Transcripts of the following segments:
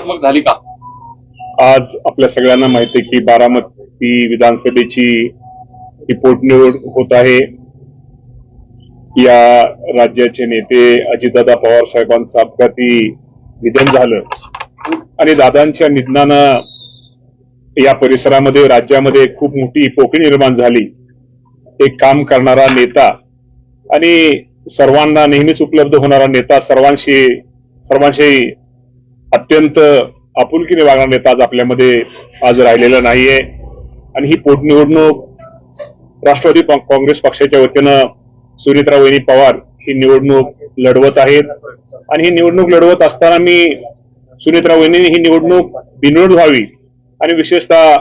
सकारात्मक झाली का? आज आपल्या सगळ्यांना माहिती आहे की बारामती विधानसभेची ही पोटनिवड होत आहे. या राज्याचे नेते अजितदादा पवार साहेबांचं अपघाती निधन झालं आणि दादांच्या निधनानं या परिसरामध्ये राज्यामध्ये खूप मोठी पोकळी निर्माण झाली. एक काम करणारा नेता आणि सर्वांना नेहमीच उपलब्ध होणारा नेता, सर्वांशी अत्यंत आपुलकीने वागणारा नेता आज आपल्यामध्ये आज राहिलेला नाहीये. आणि ही पोटनिवडणूक राष्ट्रवादी काँग्रेस पक्षाच्या वतीनं सुनीत्रा वहिनी पवार ही निवडणूक लढवत आहेत. आणि ही निवडणूक लढवत असताना मी सुनीत्रा वहिनी ही निवडणूक बिनविरोध व्हावी आणि विशेषतः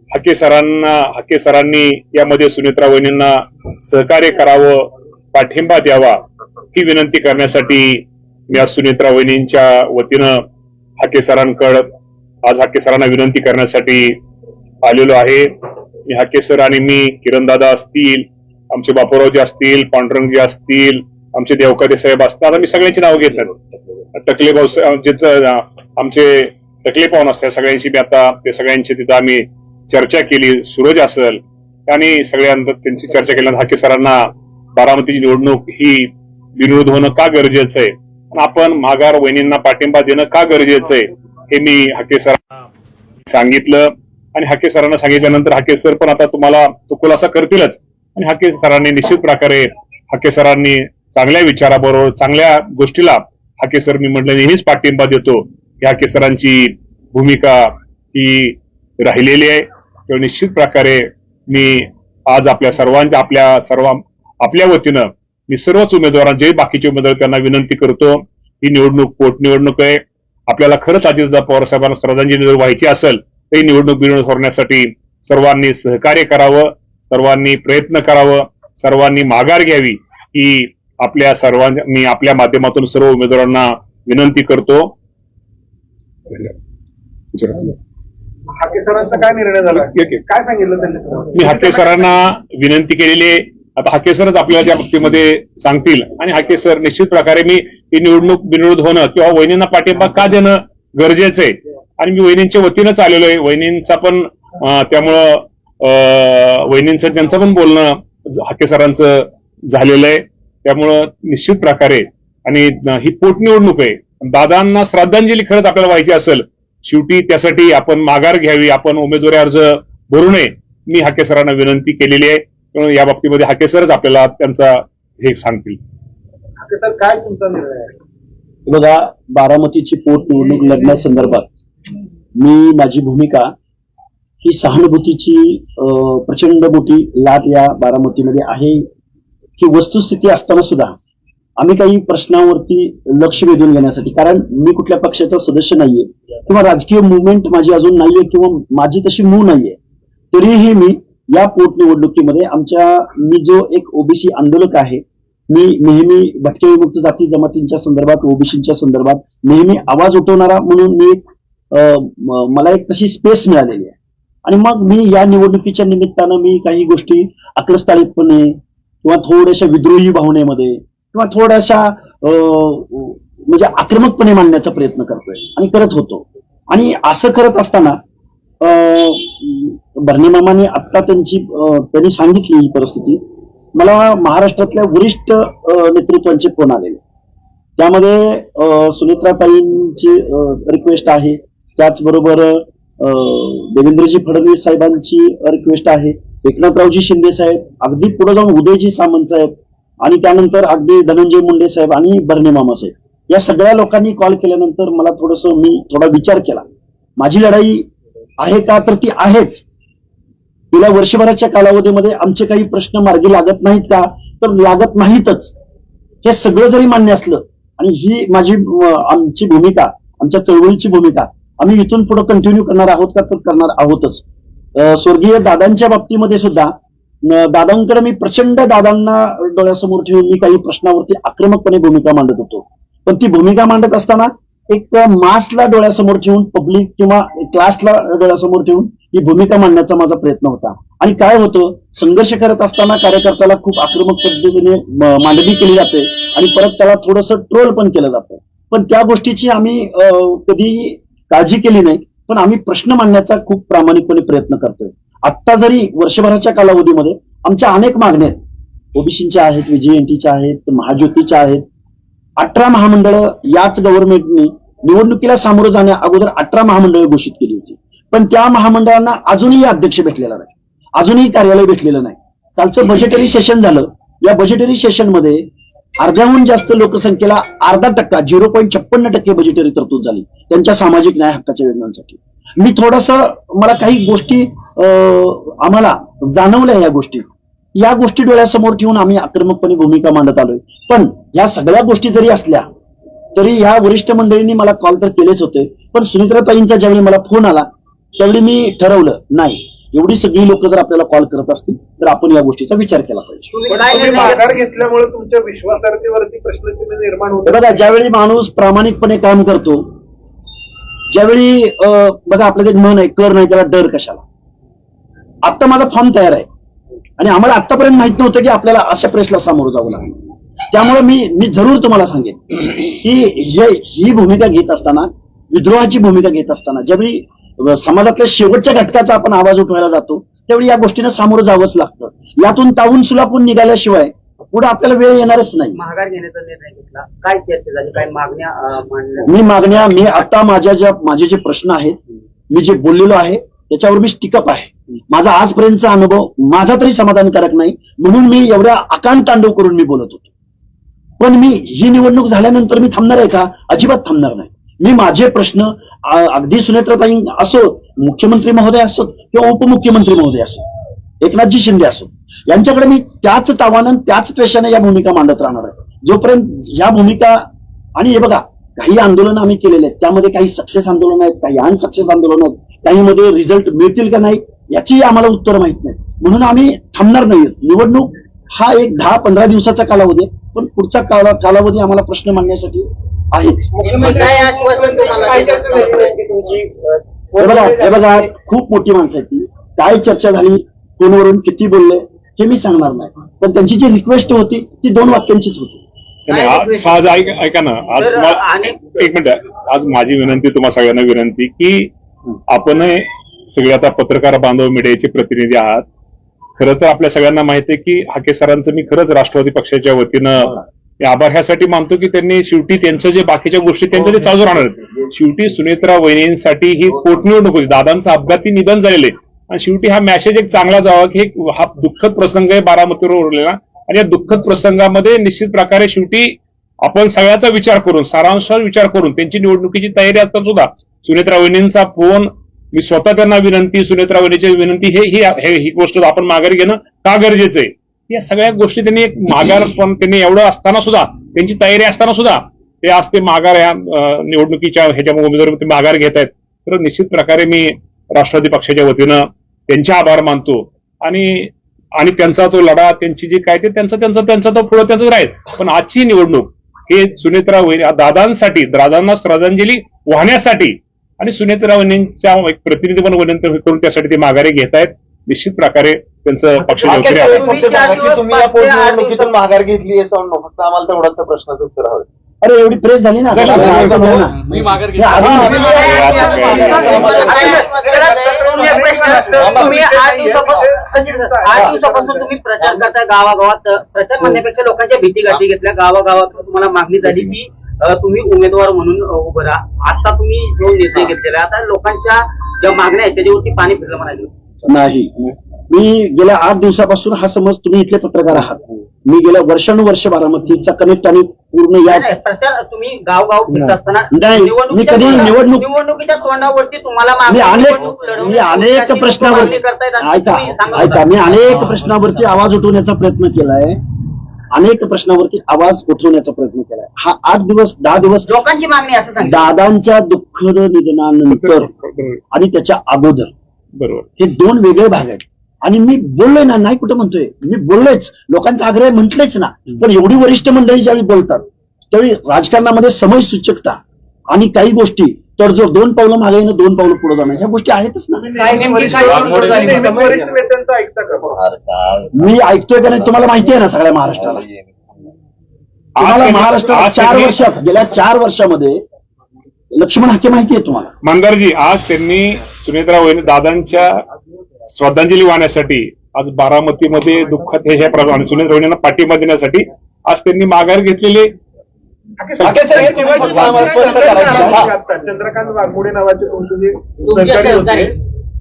हाके सरांनी यामध्ये सुनीत्रा वहिनींना सहकार्य करावं, पाठिंबा द्यावा ही विनंती करण्यासाठी मी आज सुनीत्रा वहिनींच्या वतीनं हाके सरांना विनंती करण्यासाठी आलेलो आहे. मी हाके सर आणि मी, किरणदादा असतील, आमचे बापूरावजी असतील, पांडुरंगजी असतील, आमचे देवकाते साहेब असतात, मी सगळ्यांची नाव घेतलं. टकले भाऊ आमचे टकले पाहून असतात, सगळ्यांशी मी आता ते सगळ्यांची तिथं आम्ही चर्चा केली. सूरज असेल आणि सगळ्यांना त्यांची चर्चा केल्यानंतर हाके सरांना बारामतीची निवडणूक ही बिनविरोध होणं का गरजेचं आहे, आपण माघार वहिनींना पाठिंबा देणं का गरजेचं आहे हे मी हाके सरांना सांगितलं. आणि हाके सरांना सांगितल्यानंतर हाके सर पण आता तुम्हाला तो खुलासा करतीलच. आणि हाके सरांनी निश्चित प्रकारे हाके सरांनी चांगल्या विचाराबरोबर चांगल्या गोष्टीला हाके सर मी म्हटलं नेहमीच पाठिंबा देतो. की हाके सरांची भूमिका ही राहिलेली आहे. तेव्हा निश्चित प्रकारे मी आज आपल्या वतीनं मी सर्वच उमेदवारांचे बाकीचे उमेदवार त्यांना विनंती करतो. ही निवडणूक पोटनिवडणूक आहे. आपल्याला खरंच अजितदादा पवार साहेबांना श्रद्धांजली जर व्हायची असेल तर ही निवडणूक बिनविरोध होण्यासाठी सर्वांनी सहकार्य करावं, सर्वांनी प्रयत्न करावं, सर्वांनी माघार घ्यावी ही मी आपल्या माध्यमातून सर्व उमेदवारांना विनंती करतो. हाके सरांचा काय निर्णय झाला, काय सांगितलं त्यांनी? मी हाके सरांना विनंती केलेली आहे. आता हाके सरच आपल्याला त्या बाबतीमध्ये सांगतील. आणि हाके सर निश्चित प्रकारे मी ही निवडणूक बिनविरोध होणं किंवा वहिनींना पाठिंबा का देणं गरजेचं आहे. आणि मी वहिनींच्या वतीनंच आलेलो आहे. वहिनींचा पण त्यामुळं वहिनींचं त्यांचं पण बोलणं हाके सरांचं झालेलं आहे. त्यामुळं निश्चित प्रकारे आणि ही पोटनिवडणूक आहे. दादांना श्रद्धांजली खरंच आपल्याला व्हायची असेल शेवटी त्यासाठी आपण माघार घ्यावी, आपण उमेदवारी अर्ज भरू नये मी हाके सरांना विनंती केलेली आहे. या बाबतीमध्ये हाके सरच आपल्याला त्यांचा हे सांगतील. हाके सर काय तुमचा निर्णय आहे? बघा, बारामतीची पोटनिवडणूक लढण्यासंदर्भात माझी भूमिका ही सहानुभूतीची प्रचंड मोठी लाट या बारामतीमध्ये आहे. ही वस्तुस्थिती असताना सुद्धा आम्ही काही प्रश्नावरती लक्ष वेधून घेण्यासाठी, कारण मी कुठल्या पक्षाचा सदस्य नाहीये किंवा राजकीय मुवमेंट माझी अजून नाहीये किंवा माझी तशी मूव नाहीये, तरीही मी या पोटनिवडणुकीमध्ये मी जो एक ओबीसी आंदोलक आहे, मी नेहमी भटके विमुक्त जाती जमातींच्या संदर्भात, ओबीसीच्या संदर्भात नेहमी आवाज उठवणारा म्हणून मला एक तशी स्पेस मिळालेली आहे. आणि मग मी या निवडणुकीच्या निमित्तानं मी काही गोष्टी आक्रस्ताळितपणे किंवा थोड्याशा विद्रोही भावनेमध्ये किंवा थोड्याशा म्हणजे आक्रमकपणे मांडण्याचा प्रयत्न करतोय आणि करत होतो. आणि असं करत असताना भरणे मामाने आता त्यांनी सांगितली ही परिस्थिती. मला महाराष्ट्रातल्या वरिष्ठ नेतृत्वांचे फोन आलेले, त्यामध्ये सुनेत्राताईंची रिक्वेस्ट आहे, त्याचबरोबर देवेंद्रजी फडणवीस साहेबांची रिक्वेस्ट आहे, एकनाथरावजी शिंदे साहेब, अगदी पुढे जाऊन उदयजी सामंत साहेब आणि त्यानंतर अगदी धनंजय मुंडे साहेब आणि भरणे मामा साहेब, या सगळ्या लोकांनी कॉल केल्यानंतर मला मी थोडा विचार केला. माझी लढाई आहे का, तर ती आहेच. गेल्या वर्षभराच्या कालावधीमध्ये आमचे काही प्रश्न मार्गी लागत नाहीत का, तर लागत नाहीतच. हे सगळं जरी मान्य असलं आणि ही आमची भूमिका, आमच्या चळवळीची भूमिका आम्ही इथून पुढे कंटिन्यू करणार आहोत का, तर करणार आहोतच. स्वर्गीय दादांच्या बाबतीमध्ये सुद्धा दादांकडे मी प्रचंड दादांना डोळ्यासमोर ठेवून मी काही प्रश्नावरती आक्रमकपणे भूमिका मांडत होतो. पण ती भूमिका मांडत असताना एक मासला डोळ्यासमोर ठेवून, पब्लिक किंवा क्लासला डोळ्यासमोर ठेवून ही भूमिका मांडण्याचा माझा प्रयत्न होता. आणि काय होतं, संघर्ष करत असताना कार्यकर्त्याला खूप आक्रमक पद्धतीने मांडणी केली जाते आणि परत त्याला थोडंसं ट्रोल पण केलं जातं. पण त्या गोष्टीची आम्ही कधी काळजी केली नाही, पण आम्ही प्रश्न मांडण्याचा खूप प्रामाणिकपणे प्रयत्न करतोय. आत्ता जरी वर्षभराच्या कालावधीमध्ये आमच्या अनेक मागण्या आहेत, ओबीसीच्या आहेत, व्हीजीएनटीच्या आहेत, महाज्योतीच्या आहेत. 18 महामंडळं याच गव्हर्नमेंटने निवडणुकीला सामोरं जाण्या अगोदर 18 महामंडळं घोषित केली होती, पण त्या महामंडळांना अजूनही अध्यक्ष भेटलेला नाही, अजूनही कार्यालय भेटलेलं नाही. कालचं बजेटरी सेशन झालं. या बजेटरी सेशनमध्ये अर्ध्याहून जास्त लोकसंख्येला 0.5% 0.56% बजेटरी तरतूद झाली त्यांच्या सामाजिक न्याय हक्काच्या योजनांसाठी. मी मला काही गोष्टी आम्हाला जाणवल्या. या गोष्टी डोळ्यासमोर ठेवून आम्ही आक्रमकपणे भूमिका मांडत आलोय. पण या सगळ्या गोष्टी जरी असल्या तरी ह्या वरिष्ठ मंडळींनी मला कॉल तर केलेच होते, पण सुनित्राताईंचा ज्यावेळी मला फोन आला त्यावेळी मी ठरवलं, नाही, एवढी सगळी लोक जर आपल्याला कॉल करत असतील तर आपण या गोष्टीचा विचार केला पाहिजे. तुम्ही माघार घेतल्यामुळे तुमच्या विश्वासार्हतेवरती प्रश्नचिन्ह निर्माण होतं. बघा, ज्यावेळी माणूस प्रामाणिकपणे काम करतो, ज्यावेळी बघा आपलं एक मन आहे, कर नाही त्याला डर कशाला. आता माझा फॉर्म तयार आहे आणि आम्हाला आतापर्यंत माहित नव्हतं की आपल्याला अशा प्रेसला सामोरं जावं लागेल. त्यामुळे मी जरूर तुम्हाला सांगेन की ही भूमिका घेत असताना, विद्रोहाची भूमिका घेत असताना, ज्यावेळी समाजातल्या शेवटच्या घटकाचा आपण आवाज उठवायला जातो त्यावेळी या गोष्टीनं सामोरं जावंच लागतं. यातून तावून सुलाखून निघाल्याशिवाय पुढे आपल्याला वेळ येणारच नाही. माघार घेण्याचा निर्णय घेतला, काय चर्चा झाली, काय मागण्या मी आता माझे जे प्रश्न आहेत, मी जे बोललेलो आहे त्याच्यावर मी स्टिकअप आहे. माझा आजपर्यंतचा अनुभव माझा तरी समाधानकारक नाही, म्हणून मी एवढ्या आकांत तांडव करून मी बोलत होतो. पण मी ही निवडणूक झाल्यानंतर मी थांबणार आहे का? अजिबात थांबणार नाही. मी माझे प्रश्न अगदी सुनेत्राताई असो, मुख्यमंत्री महोदय असोत किंवा उपमुख्यमंत्री महोदय असोत, एकनाथजी शिंदे असो, यांच्याकडे मी त्याच तावानं त्याच त्वेषाने या भूमिका मांडत राहणार आहे. जोपर्यंत या भूमिका, आणि हे बघा, काही आंदोलन आम्ही केलेले आहेत, त्यामध्ये काही सक्सेस आंदोलन आहेत, काही अनसक्सेस आंदोलन आहेत, काही मध्ये रिझल्ट मिळतील का नाही याची आम्हाला उत्तर माहित नाही, म्हणून आम्ही थांबणार नाही. निवडणूक हा एक 10-15 दिवसाचा कालावधी आहे, पण पुढचा कालावधी आम्हाला प्रश्न मांडण्यासाठी आहेच. हे बघा, खूप मोठी माणसं आहेत ती, काय चर्चा झाली, फोनवरून किती बोलले हे मी सांगणार नाही, पण त्यांची जी रिक्वेस्ट होती ती 2 वाक्यांचीच होती. सहज ऐका ना, एक मिनिट, आज माझी विनंती, तुम्हा सगळ्यांना विनंती की आपण सगळे आता पत्रकार बांधव, मीडियाचे प्रतिनिधी आहात. खरं तर आपल्या सगळ्यांना माहिती आहे की हाके सरांचं मी खरंच राष्ट्रवादी पक्षाच्या वतीनं आभार ह्यासाठी मानतो की त्यांनी शेवटी त्यांचं जे बाकीच्या गोष्टी त्यांचं ते चालू राहणार आहेत. शेवटी सुनेत्रा वहिनींसाठी ही पोटनिवडणूक होती, दादांचं अपघाती निधन झालेलं आहे, आणि शेवटी हा मेसेज एक चांगला जावा की हा दुःखद प्रसंग आहे बारामतीवर उरलेला, आणि या दुःखद प्रसंगामध्ये निश्चित प्रकारे शेवटी आपण सगळ्याचा विचार करून, सारांशावर विचार करून, त्यांची निवडणुकीची तयारी असता सुद्धा सुनेत्रा वहिनींचा फोन, मी स्वतः त्यांना विनंती, सुनेत्रा वहिनीची विनंती, ही गोष्ट आपण माघारी घेणं का गरजेचं आहे. या सगळ्या गोष्टी त्यांनी एक माघार, पण त्यांनी एवढं असताना सुद्धा, त्यांची तयारी असताना सुद्धा ते आज ते माघार या निवडणुकीच्या ह्याच्या उमेदवारी ते माघार घेत आहेत. तर निश्चित प्रकारे मी राष्ट्रवादी पक्षाच्या वतीनं त्यांचे आभार मानतो, आणि त्यांचा तो लढा, त्यांची जी काय ते त्यांचा तो पुढे त्यांचं राहील. पण आजची निवडणूक हे सुनेत्रा वहिनी दादांसाठी, दादांना श्रद्धांजली वाहण्यासाठी आणि सुनेत्रा वहिनींच्या एक प्रतिनिधी पण विनंती करून त्यासाठी ते माघारी घेत आहेत. निश्चित प्रकारे त्यांचं पक्षाच्या तुम्ही या पोटनिवडणुकीतून माघार घेतली असं फक्त आम्हाला तेवढाच प्रश्नाचं उत्तर हवं. अरे एवढी प्रेस झाली ना, मी माघार घेतली. तुम्ही 8 दिवसापासून तुम्ही प्रचार करता, गावागावात प्रचार म्हणण्यापेक्षा लोकांच्या भीती गाठी घेतल्या, गावागावात तुम्हाला मागणी झाली की तुम्ही उमेदवार म्हणून उभं राहा. आता तुम्ही जो निर्णय घेतलेला, आता लोकांच्या ज्या मागण्या आहेत त्याच्यावरती पाणी फिरलं म्हणायचं नाही. मी गेल्या 8 दिवसापासून, हा समज तुम्ही इथले पत्रकार आहात, मी गेल्या वर्षानुवर्ष बारामतीचा कनेक्ट आणि पूर्ण या प्रचार तुम्ही गावगाव फिरत असताना मी कधी निवडणुकीच्या तोंडावरती तुम्हाला मी अनेक प्रश्नावरती मी अनेक प्रश्नावरती आवाज उठवण्याचा प्रयत्न केलाय, अनेक प्रश्नावरती आवाज उठवण्याचा प्रयत्न केलाय. हा 10 दिवस लोकांची मागणी असं सांगितलं, दादांच्या दुःखद निधनानंतर आणि त्याच्या अगोदर, बरोबर, हे 2 वेगळे भाग आहेत. आणि मी बोललोय ना, नाही कुठं म्हणतोय, मी बोललोयच, लोकांचा आग्रह म्हटलेच ना. पण एवढी वरिष्ठ मंडळी ज्यावेळी बोलतात त्यावेळी राजकारणामध्ये समय सूचकता आणि काही गोष्टी, तर जो 2 पावलं मागे येणं 2 पावलं पुढे जाणं, ह्या गोष्टी आहेतच ना. मी ऐकतोय का नाही तुम्हाला माहिती आहे ना, सगळ्या महाराष्ट्राला. आम्हाला महाराष्ट्रात 4 वर्षात, गेल्या 4 वर्षामध्ये लक्ष्मण हाके माहिती आहे तुम्हाला? मंदारजी, आज त्यांनी सुनेत्रा वहिनी दादांच्या श्रद्धांजली वाहण्यासाठी आज बारामतीमध्ये दुःखात हे प्रमाणे सुनेत्रा वहिनींना पाठिंबा देण्यासाठी आज त्यांनी माघार घेतलेले. चंद्रकांत वाघमोडे नावाचे तुमचे जे सहकारी होते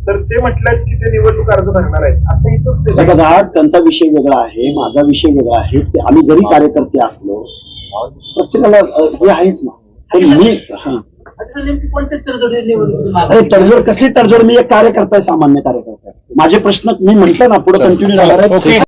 तर ते म्हटलं की ते निवडणूक अर्ज भरणार आहेत. असं इथं हे बघा, त्यांचा विषय वेगळा आहे, माझा विषय वेगळा आहे. आम्ही जरी कार्यकर्ते असलो प्रत्येकाला हे आहेच ना. पण मी नेमकी कोणत्या तडजोडी निवडणूक अरे तडजोड कसली तडजोड? मी एक कार्यकर्ता आहे, सामान्य कार्यकर्ता आहे. माझे प्रश्न मी म्हंटल ना पुढे कंटिन्यू झाला आहे.